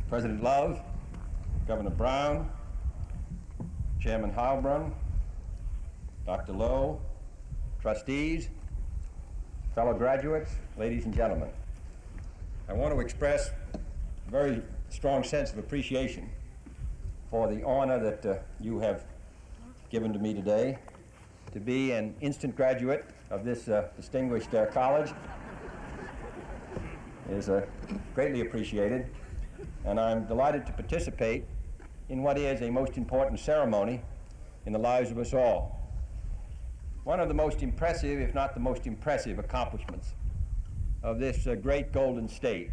President Love, Governor Brown, Chairman Heilbron, Dr. Lowe, trustees, fellow graduates, ladies and gentlemen. I want to express a very strong sense of appreciation for the honor that you have given to me today to be an instant graduate of this distinguished college. It is greatly appreciated, and I'm delighted to participate in what is a most important ceremony in the lives of us all. One of the most impressive, if not the most impressive, accomplishments of this great golden state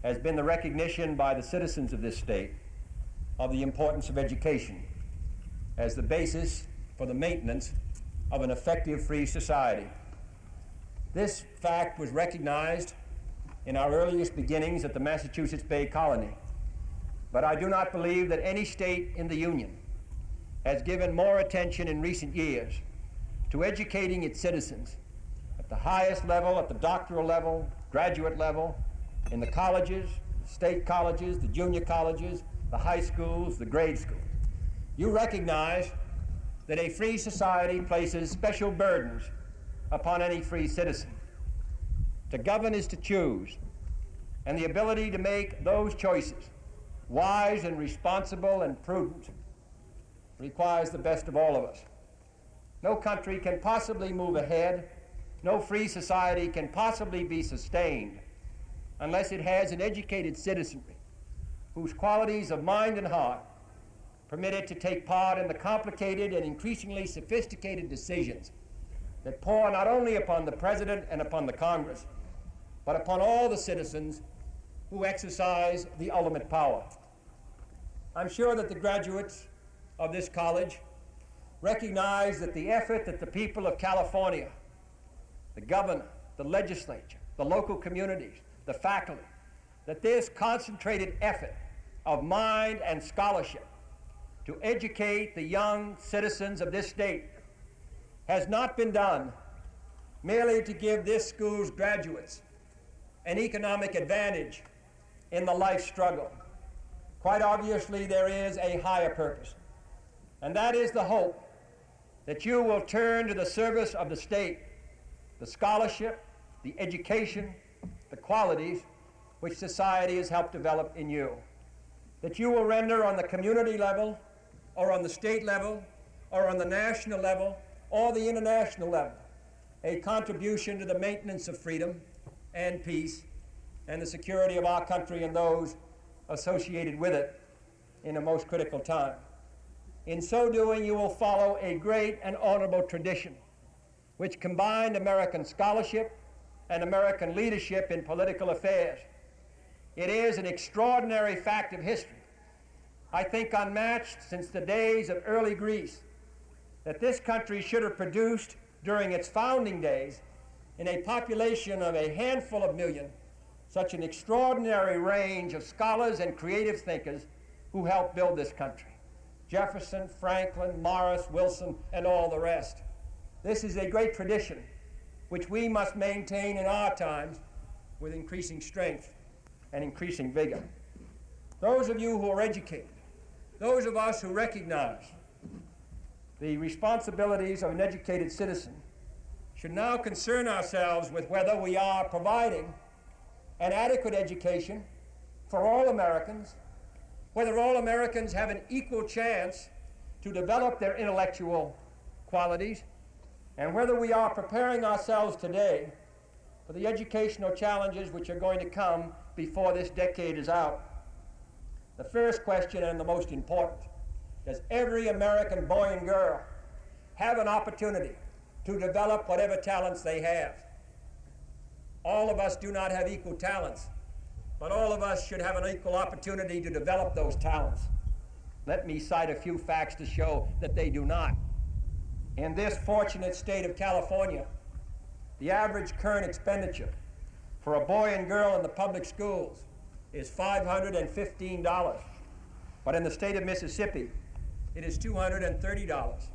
has been the recognition by the citizens of this state of the importance of education as the basis for the maintenance of an effective free society. This fact was recognized in our earliest beginnings at the Massachusetts Bay Colony, but I do not believe that any state in the Union has given more attention in recent years to educating its citizens at the highest level, at the doctoral level, graduate level, in the colleges, state colleges, the junior colleges, the high schools, the grade schools. You recognize that a free society places special burdens upon any free citizen. To govern is to choose, and the ability to make those choices, wise and responsible and prudent, requires the best of all of us. No country can possibly move ahead, no free society can possibly be sustained unless it has an educated citizenry whose qualities of mind and heart permit it to take part in the complicated and increasingly sophisticated decisions that pour not only upon the President and upon the Congress, but upon all the citizens who exercise the ultimate power. I'm sure that the graduates of this college recognize that the effort that the people of California, the governor, the legislature, the local communities, the faculty, that this concentrated effort of mind and scholarship to educate the young citizens of this state has not been done merely to give this school's graduates an economic advantage in the life struggle. Quite obviously, there is a higher purpose, and that is the hope that you will turn to the service of the state the scholarship, the education, the qualities which society has helped develop in you. That you will render on the community level, or on the state level, or on the national level, or the international level, a contribution to the maintenance of freedom and peace and the security of our country and those associated with it in a most critical time. In so doing, you will follow a great and honorable tradition which combined American scholarship and American leadership in political affairs. It is an extraordinary fact of history, I think unmatched since the days of early Greece, that this country should have produced during its founding days, in a population of a handful of million, such an extraordinary range of scholars and creative thinkers who helped build this country. Jefferson, Franklin, Morris, Wilson, and all the rest. This is a great tradition which we must maintain in our times with increasing strength and increasing vigor. Those of you who are educated, those of us who recognize the responsibilities of an educated citizen, should now concern ourselves with whether we are providing an adequate education for all Americans, whether all Americans have an equal chance to develop their intellectual qualities, and whether we are preparing ourselves today for the educational challenges which are going to come before this decade is out. The first question, and the most important: does every American boy and girl have an opportunity to develop whatever talents they have? All of us do not have equal talents, but all of us should have an equal opportunity to develop those talents. Let me cite a few facts to show that they do not. In this fortunate state of California, the average current expenditure for a boy and girl in the public schools is $515. But in the state of Mississippi, it is $230.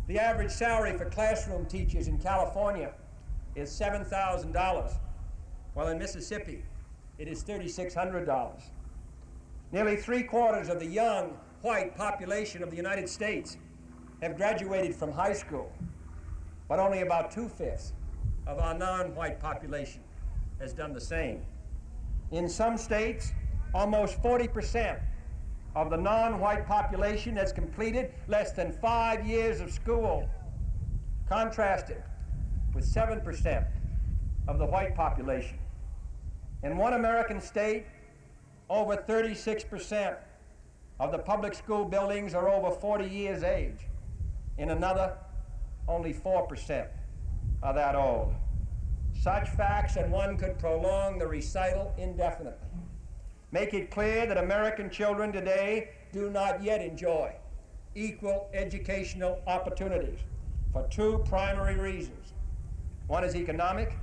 The average salary for classroom teachers in California is $7,000, while in Mississippi, it is $3,600. Nearly 3/4 of the young white population of the United States have graduated from high school, but only about 2/5 of our non-white population has done the same. In some states, almost 40% of the non-white population has completed less than 5 years of school, contrasted with 7% of the white population. In one American state, over 36% of the public school buildings are over 40 years age. In another, only 4% are that old. Such facts, and one could prolong the recital indefinitely, make it clear that American children today do not yet enjoy equal educational opportunities for two primary reasons. One is economic,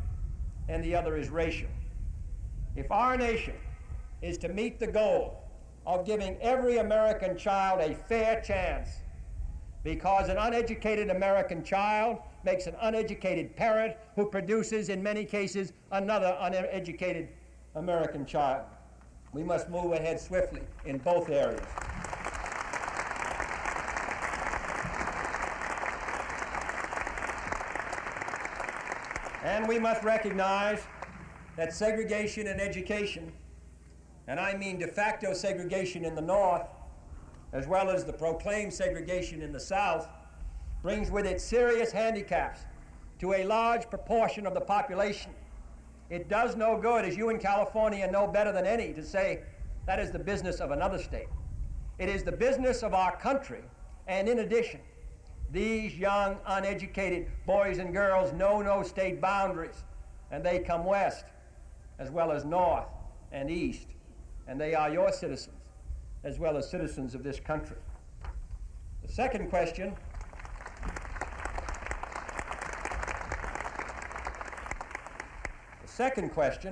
and the other is racial. If our nation is to meet the goal of giving every American child a fair chance, because an uneducated American child makes an uneducated parent who produces, in many cases, another uneducated American child, we must move ahead swiftly in both areas. And we must recognize that segregation in education, and I mean de facto segregation in the North, as well as the proclaimed segregation in the South, brings with it serious handicaps to a large proportion of the population. It does no good, as you in California know better than any, to say that is the business of another state. It is the business of our country, and in addition, these young, uneducated boys and girls know no state boundaries, and they come west as well as north and east, and they are your citizens as well as citizens of this country. The second question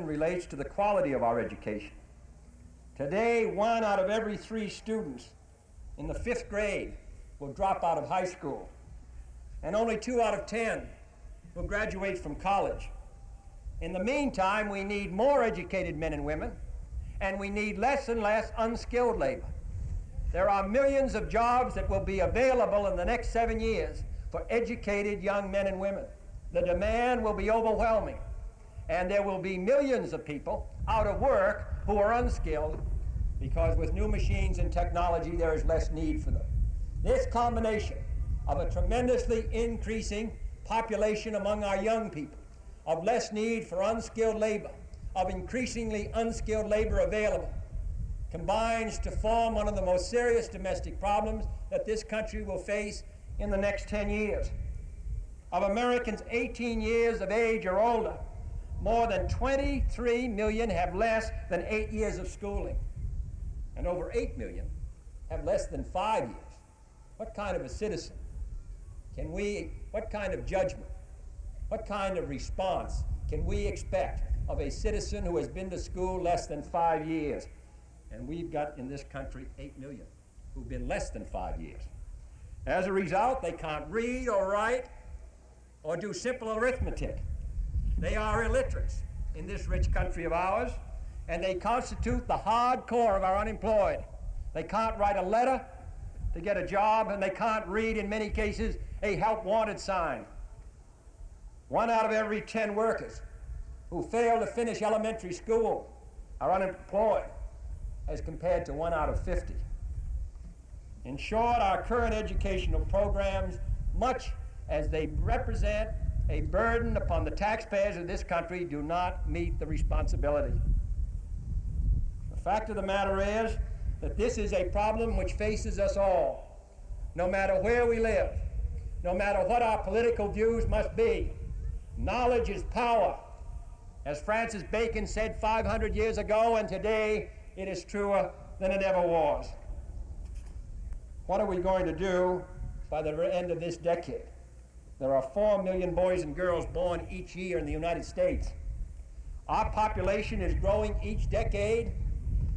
relates to the quality of our education. Today, 1 out of every 3 students in the 5th grade will drop out of high school, and only 2 out of 10 will graduate from college. In the meantime, we need more educated men and women, and we need less and less unskilled labor. There are millions of jobs that will be available in the next 7 years for educated young men and women. The demand will be overwhelming, and there will be millions of people out of work who are unskilled, because with new machines and technology, there is less need for them. This combination of a tremendously increasing population among our young people, of less need for unskilled labor, of increasingly unskilled labor available, combines to form one of the most serious domestic problems that this country will face in the next 10 years. Of Americans 18 years of age or older, more than 23 million have less than 8 years of schooling, and over 8 million have less than 5 years. What kind of a citizen what kind of judgment, what kind of response can we expect of a citizen who has been to school less than 5 years? And we've got in this country 8 million who've been less than 5 years. As a result, they can't read or write or do simple arithmetic. They are illiterates in this rich country of ours, and they constitute the hard core of our unemployed. They can't write a letter to get a job, and they can't read, in many cases, a help wanted sign. 1 out of every 10 workers who fail to finish elementary school are unemployed, as compared to 1 out of 50. In short, our current educational programs, much as they represent a burden upon the taxpayers of this country, do not meet the responsibility. The fact of the matter is that this is a problem which faces us all, no matter where we live, no matter what our political views must be. Knowledge is power, as Francis Bacon said 500 years ago, and today it is truer than it ever was. What are we going to do by the end of this decade? There are 4 million boys and girls born each year in the United States. Our population is growing each decade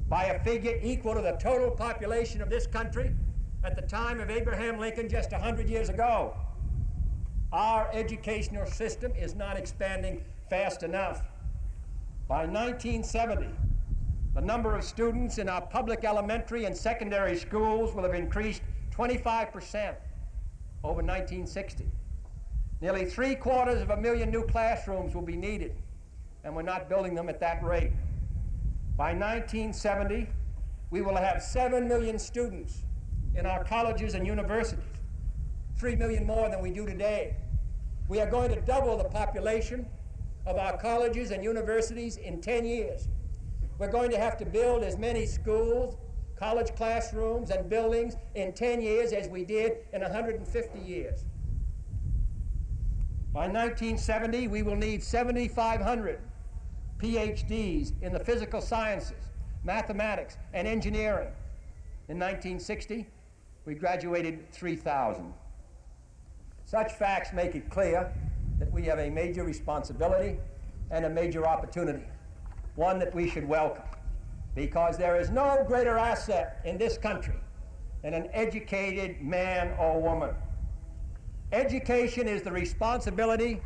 by a figure equal to the total population of this country at the time of Abraham Lincoln just 100 years ago. Our educational system is not expanding fast enough. By 1970, The number of students in our public elementary and secondary schools will have increased 25% over 1960. Nearly 750,000 new classrooms will be needed, and we're not building them at that rate. By 1970, we will have 7 million students in our colleges and universities, 3 million more than we do today. We are going to double the population of our colleges and universities in 10 years. We're going to have to build as many schools, college classrooms, and buildings in 10 years as we did in 150 years. By 1970, we will need 7,500 PhDs in the physical sciences, mathematics, and engineering. In 1960, we graduated 3,000. Such facts make it clear that we have a major responsibility and a major opportunity, one that we should welcome, because there is no greater asset in this country than an educated man or woman. Education is the responsibility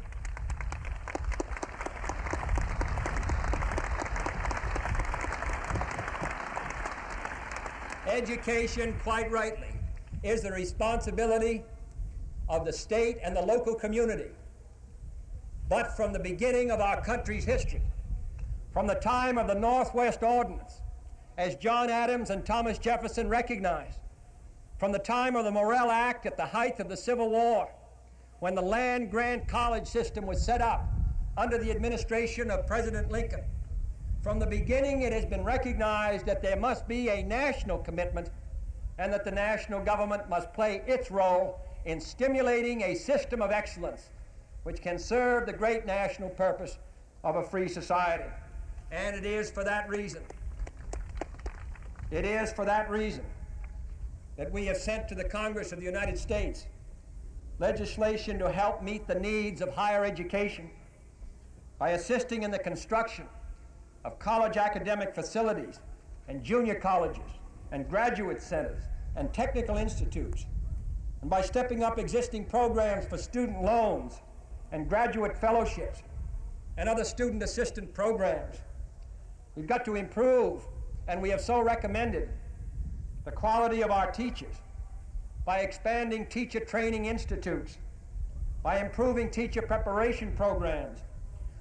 Education, quite rightly, is the responsibility of the state and the local community. But from the beginning of our country's history, from the time of the Northwest Ordinance, as John Adams and Thomas Jefferson recognized, from the time of the Morrill Act at the height of the Civil War, when the land-grant college system was set up under the administration of President Lincoln, from the beginning it has been recognized that there must be a national commitment and that the national government must play its role in stimulating a system of excellence which can serve the great national purpose of a free society. And it is for that reason that we have sent to the Congress of the United States legislation to help meet the needs of higher education by assisting in the construction of college academic facilities and junior colleges and graduate centers and technical institutes, and by stepping up existing programs for student loans and graduate fellowships and other student assistance programs. We've got to improve, and we have so recommended, the quality of our teachers by expanding teacher training institutes, by improving teacher preparation programs,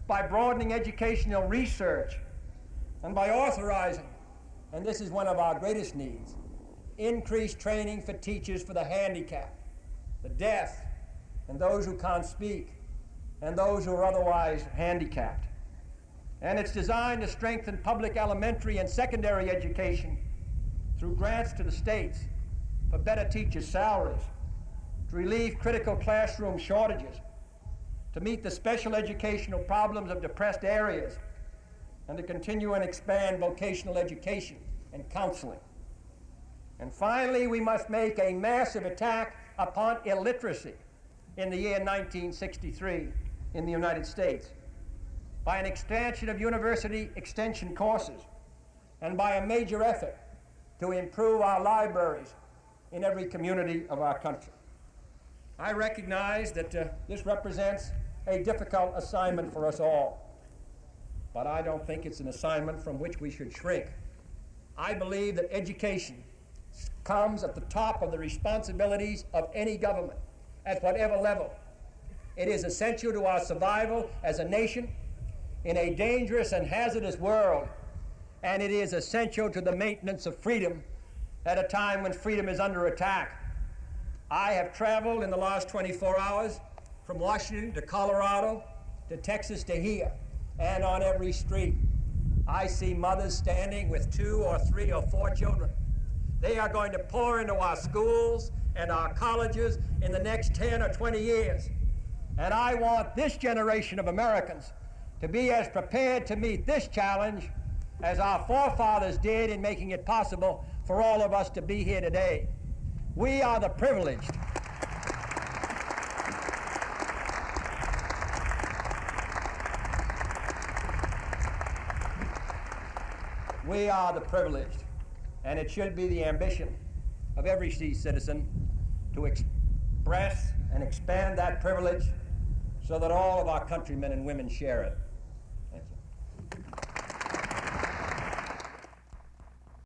by broadening educational research, and by authorizing, and this is one of our greatest needs, increased training for teachers for the handicapped, the deaf, and those who can't speak, and those who are otherwise handicapped. And it's designed to strengthen public elementary and secondary education through grants to the states for better teachers' salaries, to relieve critical classroom shortages, to meet the special educational problems of depressed areas, and to continue and expand vocational education and counseling. And finally, we must make a massive attack upon illiteracy in the year 1963 in the United States by an expansion of university extension courses and by a major effort to improve our libraries in every community of our country. I recognize that this represents a difficult assignment for us all, but I don't think it's an assignment from which we should shrink. I believe that education comes at the top of the responsibilities of any government, at whatever level. It is essential to our survival as a nation in a dangerous and hazardous world, and it is essential to the maintenance of freedom at a time when freedom is under attack. I have traveled in the last 24 hours from Washington to Colorado to Texas to here, and on every street I see mothers standing with 2 or 3 or 4 children. They are going to pour into our schools and our colleges in the next 10 or 20 years. And I want this generation of Americans to be as prepared to meet this challenge as our forefathers did in making it possible for all of us to be here today. We are the privileged. We are the privileged, and it should be the ambition of every citizen to express and expand that privilege so that all of our countrymen and women share it.